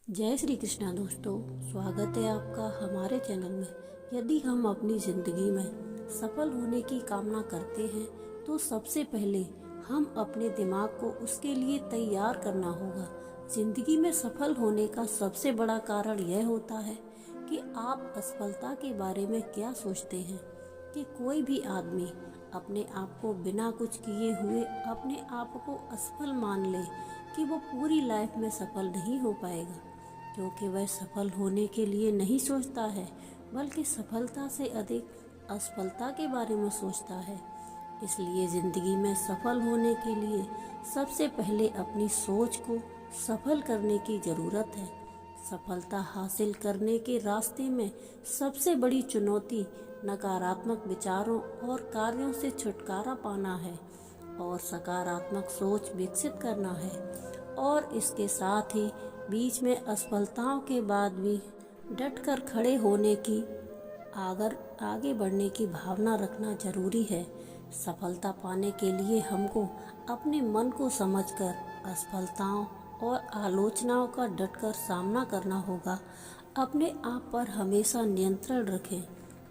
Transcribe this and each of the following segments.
जय श्री कृष्णा दोस्तों, स्वागत है आपका हमारे चैनल में। यदि हम अपनी ज़िंदगी में सफल होने की कामना करते हैं तो सबसे पहले हम अपने दिमाग को उसके लिए तैयार करना होगा। ज़िंदगी में सफल होने का सबसे बड़ा कारण यह होता है कि आप असफलता के बारे में क्या सोचते हैं। कि कोई भी आदमी अपने आप को बिना कुछ किए हुए अपने आप को असफल मान ले कि वो पूरी लाइफ में सफल नहीं हो पाएगा, क्योंकि वह सफल होने के लिए नहीं सोचता है बल्कि सफलता से अधिक असफलता के बारे में सोचता है। इसलिए ज़िंदगी में सफल होने के लिए सबसे पहले अपनी सोच को सफल करने की ज़रूरत है। सफलता हासिल करने के रास्ते में सबसे बड़ी चुनौती नकारात्मक विचारों और कार्यों से छुटकारा पाना है और सकारात्मक सोच विकसित करना है। और इसके साथ ही बीच में असफलताओं के बाद भी डटकर खड़े होने की, आगे बढ़ने की भावना रखना जरूरी है। सफलता पाने के लिए हमको अपने मन को समझकर असफलताओं और आलोचनाओं का डटकर सामना करना होगा। अपने आप पर हमेशा नियंत्रण रखें,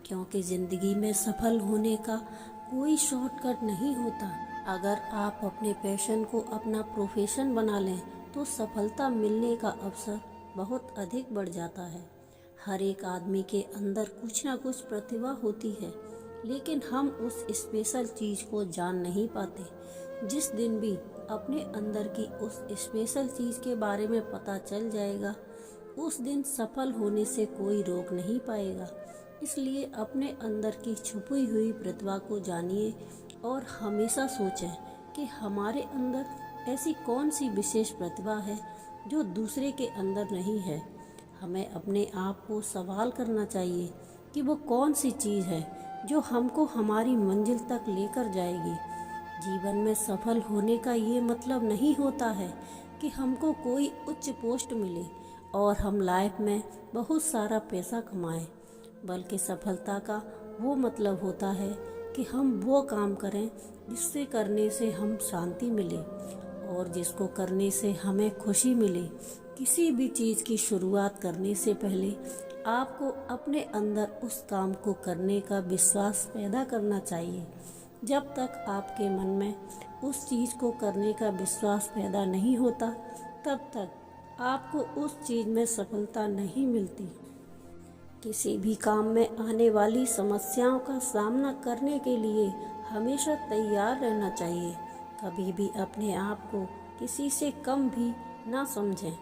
क्योंकि ज़िंदगी में सफल होने का कोई शॉर्टकट नहीं होता। अगर आप अपने पैशन को अपना प्रोफेशन बना लें तो सफलता मिलने का अवसर बहुत अधिक बढ़ जाता है। हर एक आदमी के अंदर कुछ ना कुछ प्रतिभा होती है, लेकिन हम उस स्पेशल चीज़ को जान नहीं पाते। जिस दिन भी अपने अंदर की उस स्पेशल चीज़ के बारे में पता चल जाएगा, उस दिन सफल होने से कोई रोक नहीं पाएगा। इसलिए अपने अंदर की छुपी हुई प्रतिभा को जानिए और हमेशा सोचें कि हमारे अंदर ऐसी कौन सी विशेष प्रतिभा है जो दूसरे के अंदर नहीं है। हमें अपने आप को सवाल करना चाहिए कि वो कौन सी चीज़ है जो हमको हमारी मंजिल तक लेकर जाएगी। जीवन में सफल होने का ये मतलब नहीं होता है कि हमको कोई उच्च पोस्ट मिले और हम लाइफ में बहुत सारा पैसा कमाएं, बल्कि सफलता का वो मतलब होता है कि हम वो काम करें जिससे करने से हम शांति मिले और जिसको करने से हमें खुशी मिले। किसी भी चीज़ की शुरुआत करने से पहले आपको अपने अंदर उस काम को करने का विश्वास पैदा करना चाहिए। जब तक आपके मन में उस चीज़ को करने का विश्वास पैदा नहीं होता, तब तक आपको उस चीज़ में सफलता नहीं मिलती। किसी भी काम में आने वाली समस्याओं का सामना करने के लिए हमेशा तैयार रहना चाहिए। कभी भी अपने आप को किसी से कम भी ना समझें,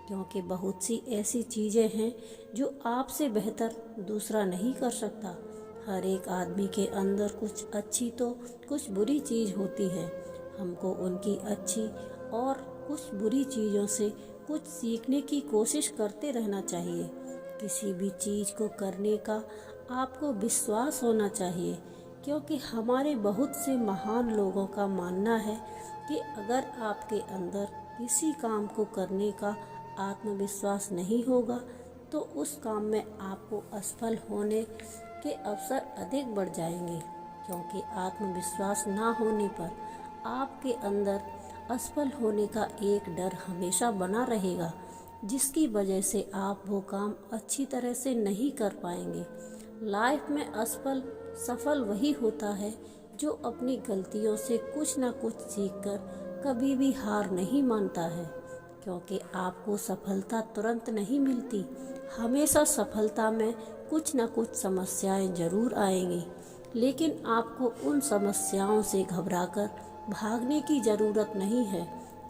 क्योंकि बहुत सी ऐसी चीज़ें हैं जो आपसे बेहतर दूसरा नहीं कर सकता। हर एक आदमी के अंदर कुछ अच्छी तो कुछ बुरी चीज़ होती है। हमको उनकी अच्छी और कुछ बुरी चीज़ों से कुछ सीखने की कोशिश करते रहना चाहिए। किसी भी चीज़ को करने का आपको विश्वास होना चाहिए, क्योंकि हमारे बहुत से महान लोगों का मानना है कि अगर आपके अंदर किसी काम को करने का आत्मविश्वास नहीं होगा तो उस काम में आपको असफल होने के अवसर अधिक बढ़ जाएंगे। क्योंकि आत्मविश्वास ना होने पर आपके अंदर असफल होने का एक डर हमेशा बना रहेगा, जिसकी वजह से आप वो काम अच्छी तरह से नहीं कर पाएंगे। लाइफ में सफल वही होता है जो अपनी गलतियों से कुछ ना कुछ सीखकर कभी भी हार नहीं मानता है। क्योंकि आपको सफलता तुरंत नहीं मिलती, हमेशा सफलता में कुछ ना कुछ समस्याएं जरूर आएंगी, लेकिन आपको उन समस्याओं से घबराकर भागने की ज़रूरत नहीं है,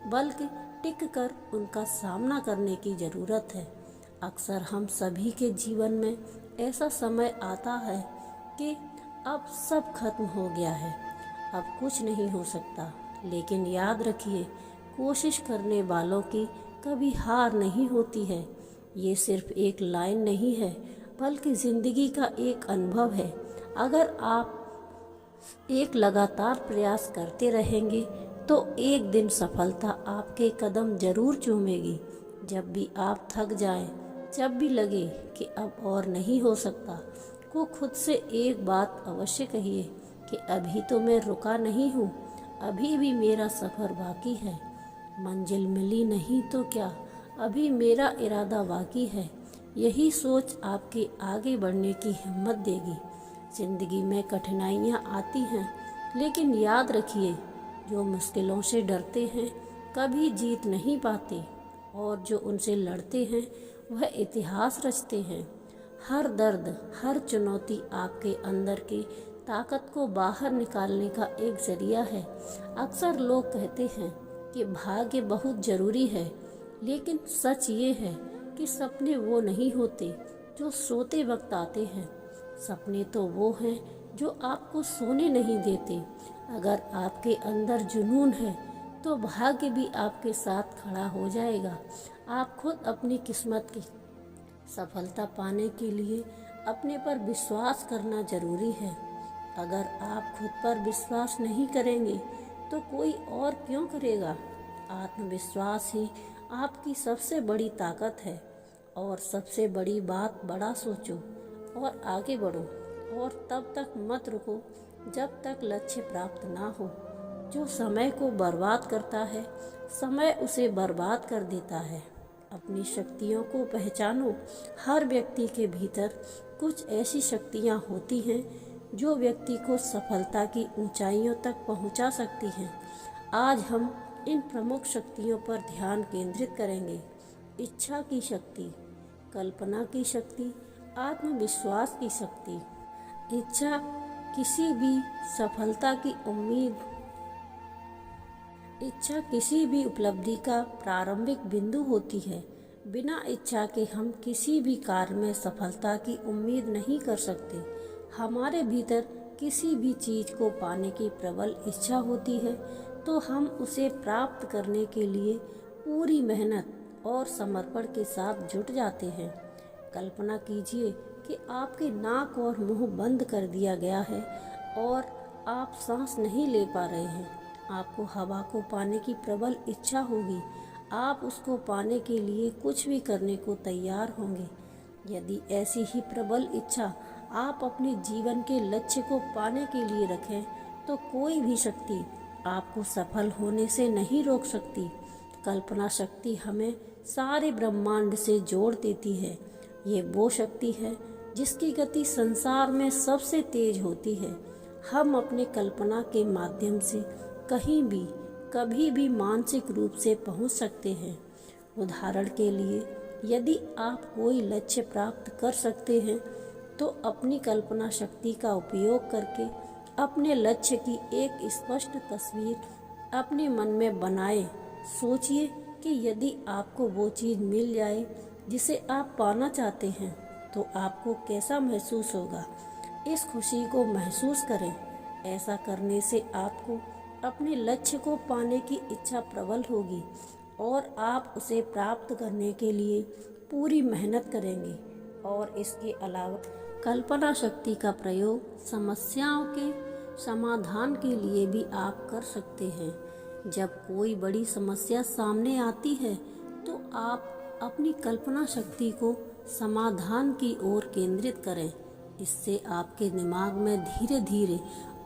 बल्कि टिक कर उनका सामना करने की ज़रूरत है। अक्सर हम सभी के जीवन में ऐसा समय आता है कि अब सब खत्म हो गया है, अब कुछ नहीं हो सकता। लेकिन याद रखिए, कोशिश करने वालों की कभी हार नहीं होती है। ये सिर्फ एक लाइन नहीं है, बल्कि ज़िंदगी का एक अनुभव है। अगर आप एक लगातार प्रयास करते रहेंगे तो एक दिन सफलता आपके कदम जरूर चूमेगी। जब भी आप थक जाएं, जब भी लगे कि अब और नहीं हो सकता, को खुद से एक बात अवश्य कहिए कि अभी तो मैं रुका नहीं हूँ, अभी भी मेरा सफ़र बाकी है। मंजिल मिली नहीं तो क्या, अभी मेरा इरादा बाकी है। यही सोच आपके आगे बढ़ने की हिम्मत देगी। जिंदगी में कठिनाइयाँ आती हैं, लेकिन याद रखिए, जो मुश्किलों से डरते हैं कभी जीत नहीं पाते, और जो उनसे लड़ते हैं वह इतिहास रचते हैं। हर दर्द, हर चुनौती आपके अंदर की ताकत को बाहर निकालने का एक जरिया है। अक्सर लोग कहते हैं कि भाग्य बहुत ज़रूरी है, लेकिन सच ये है कि सपने वो नहीं होते जो सोते वक्त आते हैं। सपने तो वो हैं जो आपको सोने नहीं देते। अगर आपके अंदर जुनून है तो भाग्य भी आपके साथ खड़ा हो जाएगा। आप खुद अपनी किस्मत की सफलता पाने के लिए अपने पर विश्वास करना जरूरी है। अगर आप खुद पर विश्वास नहीं करेंगे तो कोई और क्यों करेगा। आत्मविश्वास ही आपकी सबसे बड़ी ताकत है। और सबसे बड़ी बात, बड़ा सोचो और आगे बढ़ो, और तब तक मत रुको जब तक लक्ष्य प्राप्त ना हो। जो समय को बर्बाद करता है, समय उसे बर्बाद कर देता है। अपनी शक्तियों को पहचानो। हर व्यक्ति के भीतर कुछ ऐसी शक्तियाँ होती हैं जो व्यक्ति को सफलता की ऊंचाइयों तक पहुंचा सकती हैं। आज हम इन प्रमुख शक्तियों पर ध्यान केंद्रित करेंगे। इच्छा की शक्ति, कल्पना की शक्ति, आत्मविश्वास की शक्ति। इच्छा किसी भी सफलता की उम्मीद इच्छा किसी भी उपलब्धि का प्रारंभिक बिंदु होती है। बिना इच्छा के हम किसी भी कार्य में सफलता की उम्मीद नहीं कर सकते। हमारे भीतर किसी भी चीज को पाने की प्रबल इच्छा होती है तो हम उसे प्राप्त करने के लिए पूरी मेहनत और समर्पण के साथ जुट जाते हैं। कल्पना कीजिए कि आपके नाक और मुंह बंद कर दिया गया है और आप सांस नहीं ले पा रहे हैं। आपको हवा को पाने की प्रबल इच्छा होगी। आप उसको पाने के लिए कुछ भी करने को तैयार होंगे। यदि ऐसी ही प्रबल इच्छा आप अपने जीवन के लक्ष्य को पाने के लिए रखें तो कोई भी शक्ति आपको सफल होने से नहीं रोक सकती। कल्पना शक्ति हमें सारे ब्रह्मांड से जोड़ देती है। ये वो शक्ति है जिसकी गति संसार में सबसे तेज होती है। हम अपने कल्पना के माध्यम से कहीं भी, कभी भी मानसिक रूप से पहुंच सकते हैं। उदाहरण के लिए, यदि आप कोई लक्ष्य प्राप्त कर सकते हैं तो अपनी कल्पना शक्ति का उपयोग करके अपने लक्ष्य की एक स्पष्ट तस्वीर अपने मन में बनाएं। सोचिए कि यदि आपको वो चीज़ मिल जाए जिसे आप पाना चाहते हैं तो आपको कैसा महसूस होगा। इस खुशी को महसूस करें। ऐसा करने से आपको अपने लक्ष्य को पाने की इच्छा प्रबल होगी और आप उसे प्राप्त करने के लिए पूरी मेहनत करेंगे। और इसके अलावा कल्पना शक्ति का प्रयोग समस्याओं के समाधान के लिए भी आप कर सकते हैं। जब कोई बड़ी समस्या सामने आती है तो आप अपनी कल्पना शक्ति को समाधान की ओर केंद्रित करें। इससे आपके दिमाग में धीरे धीरे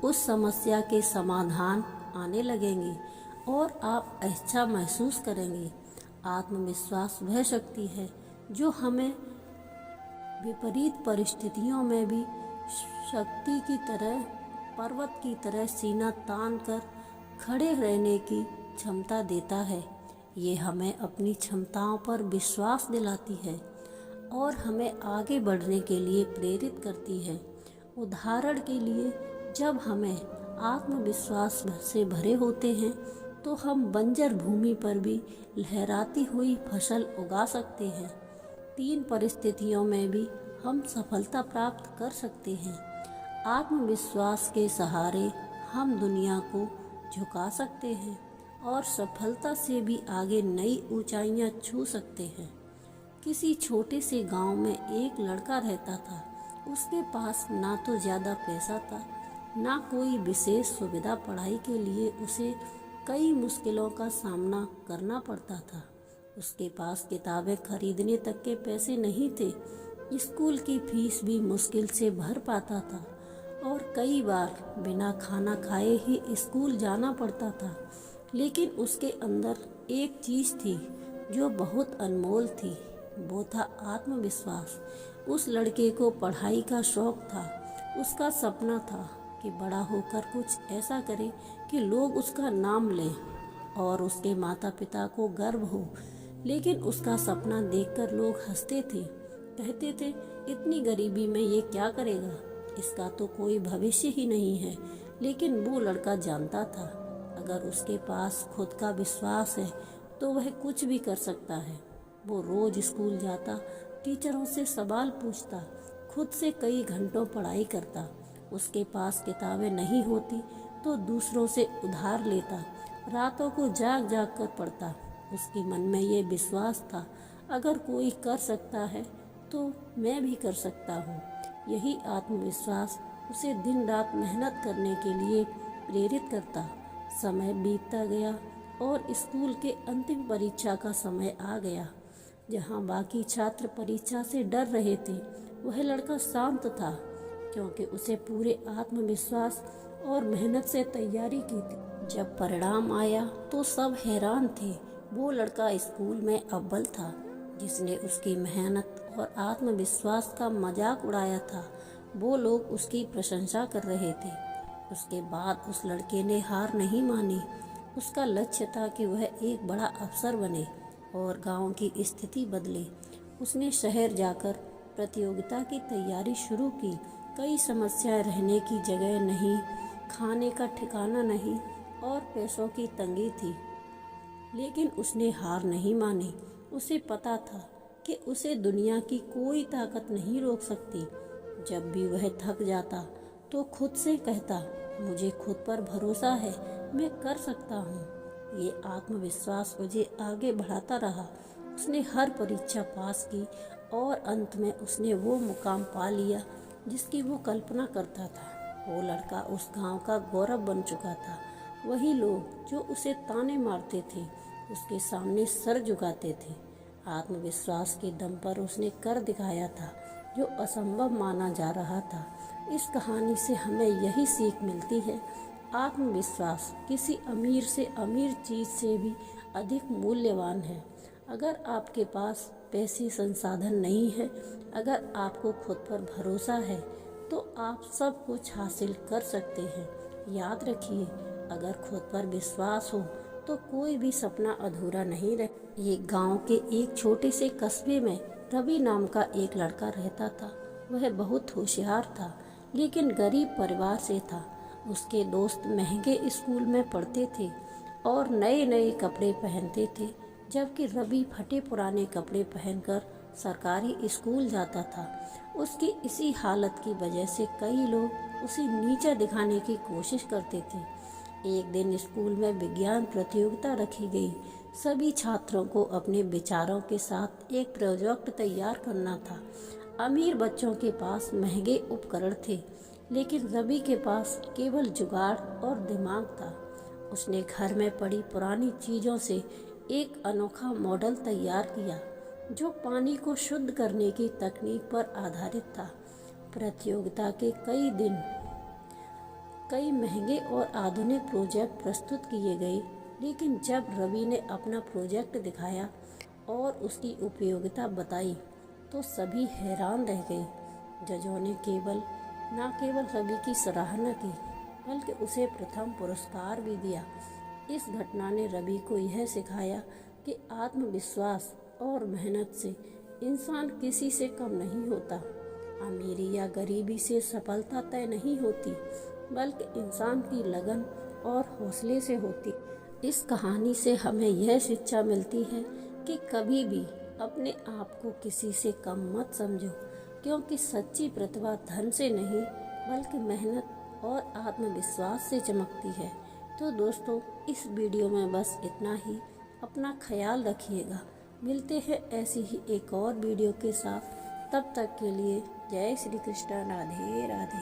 उस समस्या के समाधान आने लगेंगे और आप अच्छा महसूस करेंगे। आत्मविश्वास वह शक्ति है जो हमें विपरीत परिस्थितियों में भी शक्ति की तरह, पर्वत की तरह सीना तान कर खड़े रहने की क्षमता देता है। ये हमें अपनी क्षमताओं पर विश्वास दिलाती है और हमें आगे बढ़ने के लिए प्रेरित करती है। उदाहरण के लिए, जब हमें आत्मविश्वास से भरे होते हैं तो हम बंजर भूमि पर भी लहराती हुई फसल उगा सकते हैं। 3 परिस्थितियों में भी हम सफलता प्राप्त कर सकते हैं। आत्मविश्वास के सहारे हम दुनिया को झुका सकते हैं और सफलता से भी आगे नई ऊंचाइयां छू सकते हैं। किसी छोटे से गांव में एक लड़का रहता था। उसके पास ना तो ज़्यादा पैसा था, ना कोई विशेष सुविधा। पढ़ाई के लिए उसे कई मुश्किलों का सामना करना पड़ता था। उसके पास किताबें खरीदने तक के पैसे नहीं थे। स्कूल की फीस भी मुश्किल से भर पाता था और कई बार बिना खाना खाए ही स्कूल जाना पड़ता था। लेकिन उसके अंदर एक चीज़ थी जो बहुत अनमोल थी, वो था आत्मविश्वास। उस लड़के को पढ़ाई का शौक था। उसका सपना था कि बड़ा होकर कुछ ऐसा करे कि लोग उसका नाम लें और उसके माता पिता को गर्व हो। लेकिन उसका सपना देखकर लोग हंसते थे, कहते थे इतनी गरीबी में ये क्या करेगा, इसका तो कोई भविष्य ही नहीं है। लेकिन वो लड़का जानता था, अगर उसके पास खुद का विश्वास है तो वह कुछ भी कर सकता है। वो रोज स्कूल जाता, टीचरों से सवाल पूछता, खुद से कई घंटों पढ़ाई करता। उसके पास किताबें नहीं होती तो दूसरों से उधार लेता, रातों को जाग जाग कर पढ़ता। उसके मन में ये विश्वास था, अगर कोई कर सकता है तो मैं भी कर सकता हूँ। यही आत्मविश्वास उसे दिन रात मेहनत करने के लिए प्रेरित करता। समय बीतता गया और स्कूल के अंतिम परीक्षा का समय आ गया। जहाँ बाकी छात्र परीक्षा से डर रहे थे, वह लड़का शांत था, क्योंकि उसे पूरे आत्मविश्वास और मेहनत से तैयारी की थी। जब परिणाम आया तो सब हैरान थे। वो लड़का स्कूल में अव्वल था, जिसने उसकी मेहनत और आत्मविश्वास का मजाक उड़ाया था। वो लोग उसकी प्रशंसा कर रहे थे। उसके बाद उस लड़के ने हार नहीं मानी। उसका लक्ष्य था कि वह एक बड़ा अफसर बने और गांव की स्थिति बदले। उसने शहर जाकर प्रतियोगिता की तैयारी शुरू की। कई समस्याएं, रहने की जगह नहीं, खाने का ठिकाना नहीं और पैसों की तंगी थी। लेकिन उसने हार नहीं मानी। उसे पता था कि उसे दुनिया की कोई ताकत नहीं रोक सकती। जब भी वह थक जाता तो खुद से कहता, मुझे खुद पर भरोसा है, मैं कर सकता हूँ। ये आत्मविश्वास मुझे आगे बढ़ाता रहा। उसने हर परीक्षा पास की और अंत में उसने वो मुकाम पा लिया जिसकी वो कल्पना करता था। वो लड़का उस गांव का गौरव बन चुका था। वही लोग जो उसे ताने मारते थे, उसके सामने सर झुकाते थे। आत्मविश्वास के दम पर उसने कर दिखाया था जो असंभव माना जा रहा था। इस कहानी से हमें यही सीख मिलती है, आत्मविश्वास किसी अमीर से अमीर चीज़ से भी अधिक मूल्यवान है। अगर आपके पास पैसे संसाधन नहीं है, अगर आपको खुद पर भरोसा है, तो आप सब कुछ हासिल कर सकते हैं। याद रखिए, अगर खुद पर विश्वास हो तो कोई भी सपना अधूरा नहीं रह। ये गांव के एक छोटे से कस्बे में रवि नाम का एक लड़का रहता था। वह बहुत होशियार था, लेकिन गरीब परिवार से था। उसके दोस्त महंगे स्कूल में पढ़ते थे और नए नए कपड़े पहनते थे, जबकि रवि फटे पुराने कपड़े पहनकर सरकारी स्कूल जाता था। उसकी इसी हालत की वजह से कई लोग उसे नीचा दिखाने की कोशिश करते थे। एक दिन स्कूल में विज्ञान प्रतियोगिता रखी गई। सभी छात्रों को अपने विचारों के साथ एक प्रोजेक्ट तैयार करना था। अमीर बच्चों के पास महंगे उपकरण थे, लेकिन रवि के पास केवल जुगाड़ और दिमाग था। उसने घर में पड़ी पुरानी चीज़ों से एक अनोखा मॉडल तैयार किया, जो पानी को शुद्ध करने की तकनीक पर आधारित था। प्रतियोगिता के कई दिन कई महंगे और आधुनिक प्रोजेक्ट प्रस्तुत किए गए, लेकिन जब रवि ने अपना प्रोजेक्ट दिखाया और उसकी उपयोगिता बताई तो सभी हैरान रह गए। जजों ने न केवल रवि की सराहना की, बल्कि उसे प्रथम पुरस्कार भी दिया। इस घटना ने रवि को यह सिखाया कि आत्मविश्वास और मेहनत से इंसान किसी से कम नहीं होता। अमीरी या गरीबी से सफलता तय नहीं होती, बल्कि इंसान की लगन और हौसले से होती। इस कहानी से हमें यह शिक्षा मिलती है कि कभी भी अपने आप को किसी से कम मत समझो, क्योंकि सच्ची प्रतिभा धन से नहीं, बल्कि मेहनत और आत्मविश्वास से चमकती है। तो दोस्तों, इस वीडियो में बस इतना ही। अपना ख्याल रखिएगा। मिलते हैं ऐसी ही एक और वीडियो के साथ। तब तक के लिए जय श्री कृष्ण, राधे राधे।